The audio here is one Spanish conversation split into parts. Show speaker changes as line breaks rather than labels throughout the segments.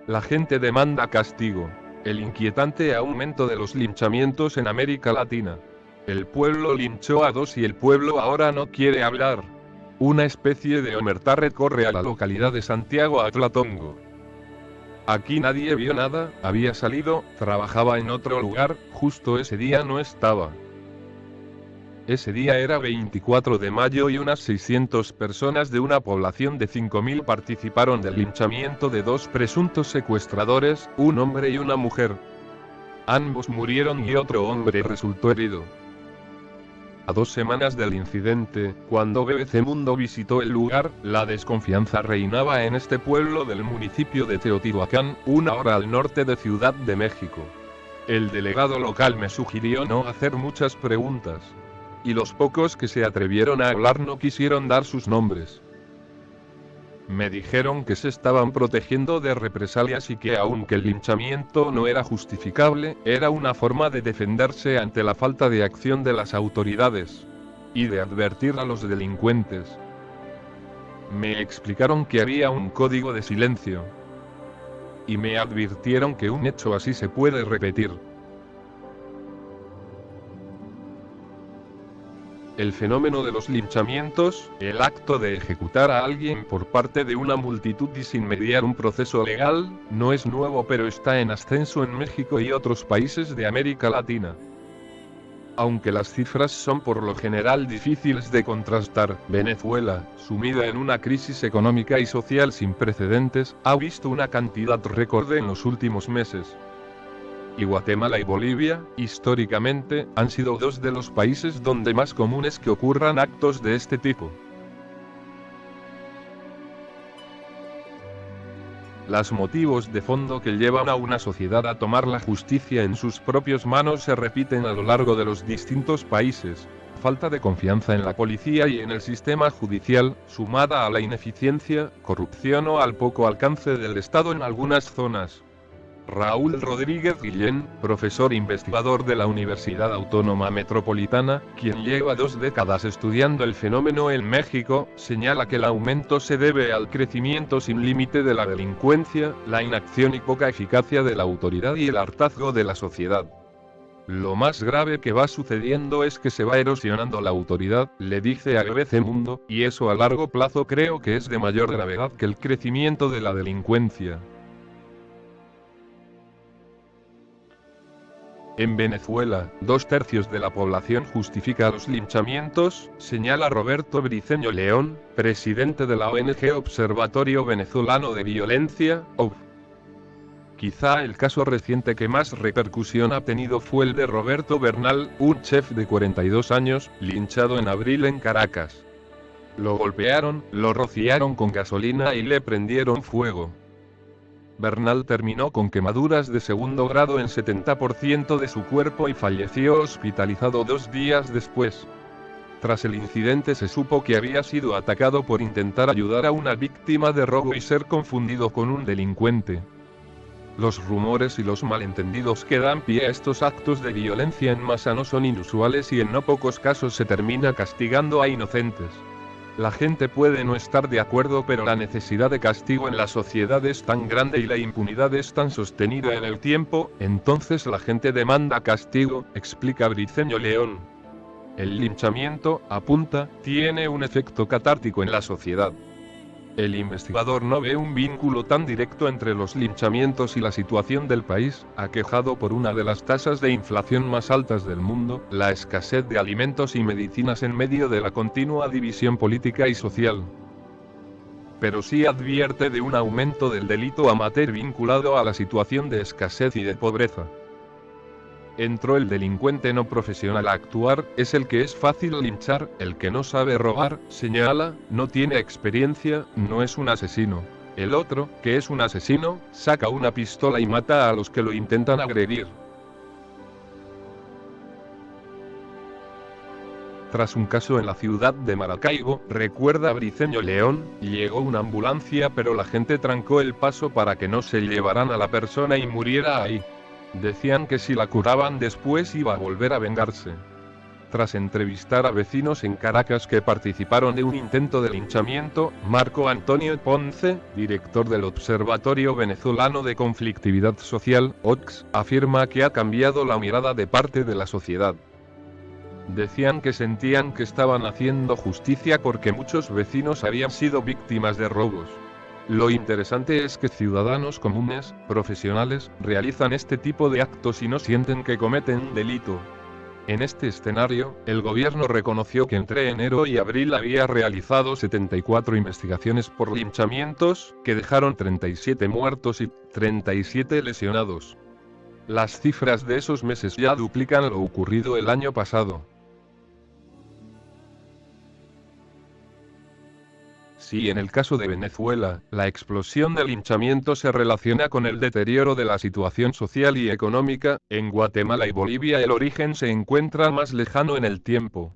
La gente demanda castigo. El inquietante aumento de los linchamientos en América Latina. El pueblo linchó a 2 y el pueblo ahora no quiere hablar. Una especie de omertá recorre a la localidad de Santiago Atlatongo. Aquí nadie vio nada, había salido, trabajaba en otro lugar, justo ese día no estaba. Ese día era 24 de mayo y unas 600 personas de una población de 5.000 participaron del linchamiento de 2 presuntos secuestradores, un hombre y una mujer. Ambos murieron y otro hombre resultó herido. A 2 semanas del incidente, cuando BBC Mundo visitó el lugar, la desconfianza reinaba en este pueblo del municipio de Teotihuacán, 1 hora al norte de Ciudad de México. El delegado local me sugirió no hacer muchas preguntas. Y los pocos que se atrevieron a hablar no quisieron dar sus nombres. Me dijeron que se estaban protegiendo de represalias y que aunque el linchamiento no era justificable, era una forma de defenderse ante la falta de acción de las autoridades. Y de advertir a los delincuentes. Me explicaron que había un código de silencio. Y me advirtieron que un hecho así se puede repetir. El fenómeno de los linchamientos, el acto de ejecutar a alguien por parte de una multitud y sin mediar un proceso legal, no es nuevo pero está en ascenso en México y otros países de América Latina. Aunque las cifras son por lo general difíciles de contrastar, Venezuela, sumida en una crisis económica y social sin precedentes, ha visto una cantidad récord en los últimos meses. Y Guatemala y Bolivia, históricamente, han sido 2 de los países donde más común es que ocurran actos de este tipo. Los motivos de fondo que llevan a una sociedad a tomar la justicia en sus propias manos se repiten a lo largo de los distintos países. Falta de confianza en la policía y en el sistema judicial, sumada a la ineficiencia, corrupción o al poco alcance del Estado en algunas zonas. Raúl Rodríguez Guillén, profesor investigador de la Universidad Autónoma Metropolitana, quien lleva 2 décadas estudiando el fenómeno en México, señala que el aumento se debe al crecimiento sin límite de la delincuencia, la inacción y poca eficacia de la autoridad y el hartazgo de la sociedad. Lo más grave que va sucediendo es que se va erosionando la autoridad, le dice a BBC Mundo, y eso a largo plazo creo que es de mayor gravedad que el crecimiento de la delincuencia. En Venezuela, 2/3 de la población justifica los linchamientos, señala Roberto Briceño León, presidente de la ONG Observatorio Venezolano de Violencia, OVV. Quizá el caso reciente que más repercusión ha tenido fue el de Roberto Bernal, un chef de 42 años, linchado en abril en Caracas. Lo golpearon, lo rociaron con gasolina y le prendieron fuego. Bernal terminó con quemaduras de segundo grado en 70% de su cuerpo y falleció hospitalizado 2 días después. Tras el incidente se supo que había sido atacado por intentar ayudar a una víctima de robo y ser confundido con un delincuente. Los rumores y los malentendidos que dan pie a estos actos de violencia en masa no son inusuales y en no pocos casos se termina castigando a inocentes. La gente puede no estar de acuerdo, pero la necesidad de castigo en la sociedad es tan grande y la impunidad es tan sostenida en el tiempo, entonces la gente demanda castigo, explica Briceño León. El linchamiento, apunta, tiene un efecto catártico en la sociedad. El investigador no ve un vínculo tan directo entre los linchamientos y la situación del país, aquejado por una de las tasas de inflación más altas del mundo, la escasez de alimentos y medicinas en medio de la continua división política y social. Pero sí advierte de un aumento del delito amateur vinculado a la situación de escasez y de pobreza. Entró el delincuente no profesional a actuar, es el que es fácil linchar, el que no sabe robar, señala, no tiene experiencia, no es un asesino. El otro, que es un asesino, saca una pistola y mata a los que lo intentan agredir. Tras un caso en la ciudad de Maracaibo, recuerda Briceño León, llegó una ambulancia pero la gente trancó el paso para que no se llevaran a la persona y muriera ahí. Decían que si la curaban después iba a volver a vengarse. Tras entrevistar a vecinos en Caracas que participaron de un intento de linchamiento, Marco Antonio Ponce, director del Observatorio Venezolano de Conflictividad Social, OVS, afirma que ha cambiado la mirada de parte de la sociedad. Decían que sentían que estaban haciendo justicia porque muchos vecinos habían sido víctimas de robos. Lo interesante es que ciudadanos comunes, profesionales, realizan este tipo de actos y no sienten que cometen delito. En este escenario, el gobierno reconoció que entre enero y abril había realizado 74 investigaciones por linchamientos, que dejaron 37 muertos y 37 lesionados. Las cifras de esos meses ya duplican lo ocurrido el año pasado. Si en el caso de Venezuela, la explosión del linchamiento se relaciona con el deterioro de la situación social y económica, en Guatemala y Bolivia el origen se encuentra más lejano en el tiempo.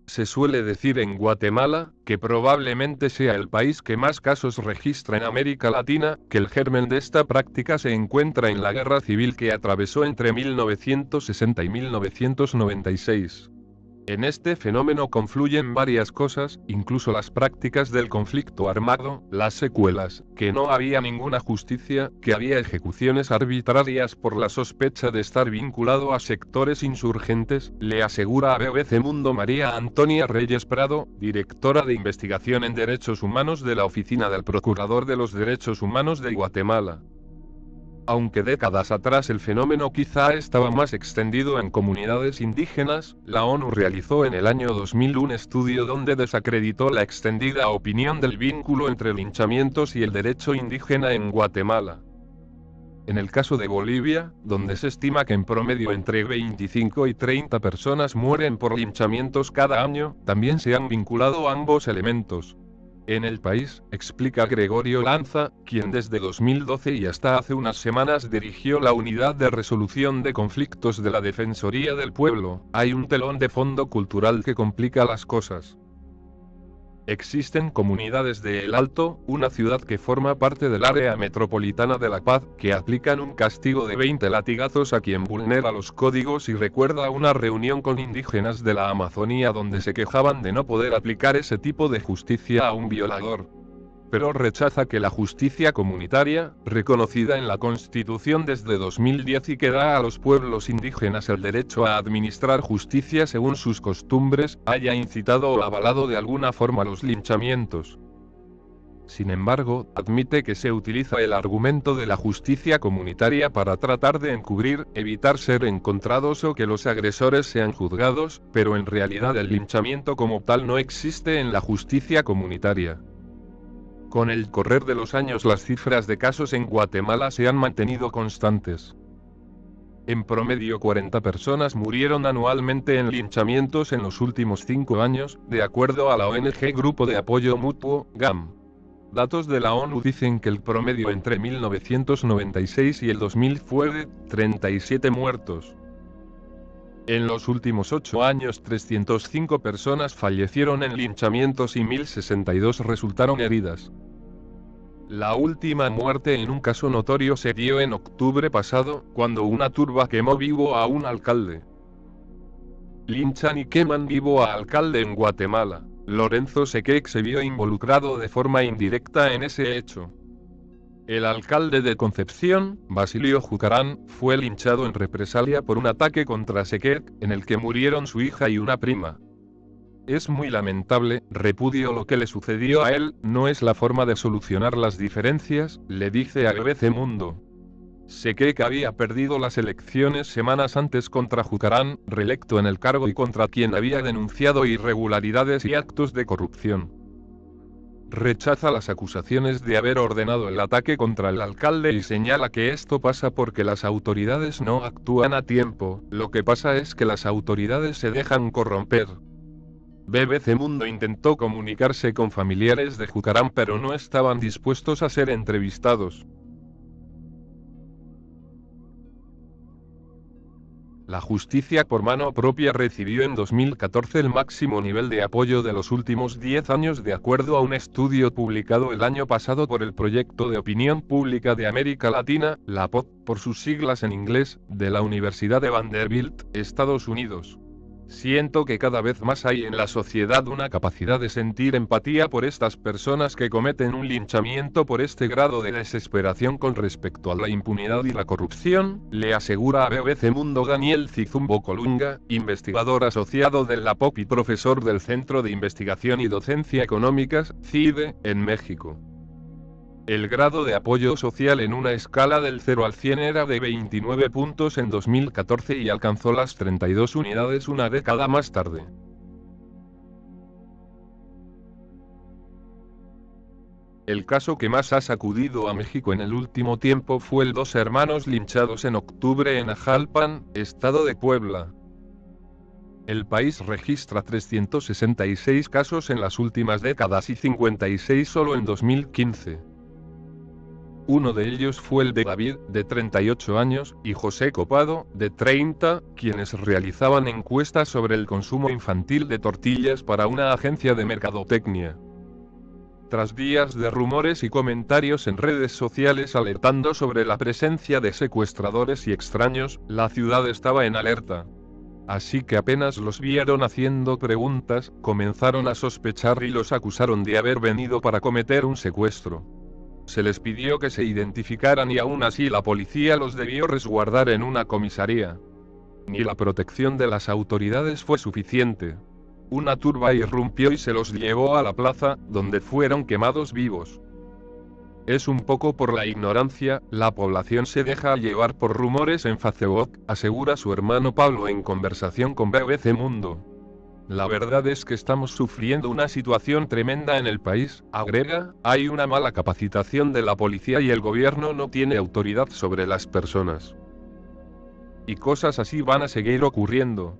Se suele decir en Guatemala, que probablemente sea el país que más casos registra en América Latina, que el germen de esta práctica se encuentra en la guerra civil que atravesó entre 1960 y 1996. En este fenómeno confluyen varias cosas, incluso las prácticas del conflicto armado, las secuelas, que no había ninguna justicia, que había ejecuciones arbitrarias por la sospecha de estar vinculado a sectores insurgentes, le asegura a BBC Mundo María Antonia Reyes Prado, directora de investigación en derechos humanos de la Oficina del Procurador de los Derechos Humanos de Guatemala. Aunque décadas atrás el fenómeno quizá estaba más extendido en comunidades indígenas, la ONU realizó en el año 2000 un estudio donde desacreditó la extendida opinión del vínculo entre linchamientos y el derecho indígena en Guatemala. En el caso de Bolivia, donde se estima que en promedio entre 25 y 30 personas mueren por linchamientos cada año, también se han vinculado ambos elementos. En el país, explica Gregorio Lanza, quien desde 2012 y hasta hace unas semanas dirigió la Unidad de Resolución de Conflictos de la Defensoría del Pueblo, hay un telón de fondo cultural que complica las cosas. Existen comunidades de El Alto, una ciudad que forma parte del área metropolitana de La Paz, que aplican un castigo de 20 latigazos a quien vulnera los códigos y recuerda una reunión con indígenas de la Amazonía donde se quejaban de no poder aplicar ese tipo de justicia a un violador. Pero rechaza que la justicia comunitaria, reconocida en la Constitución desde 2010 y que da a los pueblos indígenas el derecho a administrar justicia según sus costumbres, haya incitado o avalado de alguna forma los linchamientos. Sin embargo, admite que se utiliza el argumento de la justicia comunitaria para tratar de encubrir, evitar ser encontrados o que los agresores sean juzgados, pero en realidad el linchamiento como tal no existe en la justicia comunitaria. Con el correr de los años las cifras de casos en Guatemala se han mantenido constantes. En promedio 40 personas murieron anualmente en linchamientos en los últimos 5 años, de acuerdo a la ONG Grupo de Apoyo Mutuo, GAM. Datos de la ONU dicen que el promedio entre 1996 y el 2000 fue de 37 muertos. En los últimos 8 años 305 personas fallecieron en linchamientos y 1062 resultaron heridas. La última muerte en un caso notorio se dio en octubre pasado, cuando una turba quemó vivo a un alcalde. Linchan y queman vivo a alcalde en Guatemala. Lorenzo Sequec se vio involucrado de forma indirecta en ese hecho. El alcalde de Concepción, Basilio Jucarán, fue linchado en represalia por un ataque contra Sequec, en el que murieron su hija y una prima. Es muy lamentable, repudio lo que le sucedió a él, no es la forma de solucionar las diferencias, le dice a BBC Mundo. Sequec había perdido las elecciones semanas antes contra Jucarán, reelecto en el cargo y contra quien había denunciado irregularidades y actos de corrupción. Rechaza las acusaciones de haber ordenado el ataque contra el alcalde y señala que esto pasa porque las autoridades no actúan a tiempo, lo que pasa es que las autoridades se dejan corromper. BBC Mundo intentó comunicarse con familiares de Jucarán pero no estaban dispuestos a ser entrevistados. La justicia por mano propia recibió en 2014 el máximo nivel de apoyo de los últimos 10 años de acuerdo a un estudio publicado el año pasado por el Proyecto de Opinión Pública de América Latina, la POP, por sus siglas en inglés, de la Universidad de Vanderbilt, Estados Unidos. Siento que cada vez más hay en la sociedad una capacidad de sentir empatía por estas personas que cometen un linchamiento por este grado de desesperación con respecto a la impunidad y la corrupción, le asegura a BBC Mundo Daniel Cizumbo Colunga, investigador asociado del LAPOP y profesor del Centro de Investigación y Docencia Económicas, CIDE, en México. El grado de apoyo social en una escala del 0 al 100 era de 29 puntos en 2014 y alcanzó las 32 unidades una década más tarde. El caso que más ha sacudido a México en el último tiempo fue el 2 hermanos linchados en octubre en Ajalpan, estado de Puebla. El país registra 366 casos en las últimas décadas y 56 solo en 2015. Uno de ellos fue el de David, de 38 años, y José Copado, de 30, quienes realizaban encuestas sobre el consumo infantil de tortillas para una agencia de mercadotecnia. Tras días de rumores y comentarios en redes sociales alertando sobre la presencia de secuestradores y extraños, la ciudad estaba en alerta. Así que apenas los vieron haciendo preguntas, comenzaron a sospechar y los acusaron de haber venido para cometer un secuestro. Se les pidió que se identificaran y aún así la policía los debió resguardar en una comisaría. Ni la protección de las autoridades fue suficiente. Una turba irrumpió y se los llevó a la plaza, donde fueron quemados vivos. Es un poco por la ignorancia, la población se deja llevar por rumores en Facebook, asegura su hermano Pablo en conversación con BBC Mundo. La verdad es que estamos sufriendo una situación tremenda en el país, agrega, hay una mala capacitación de la policía y el gobierno no tiene autoridad sobre las personas. Y cosas así van a seguir ocurriendo.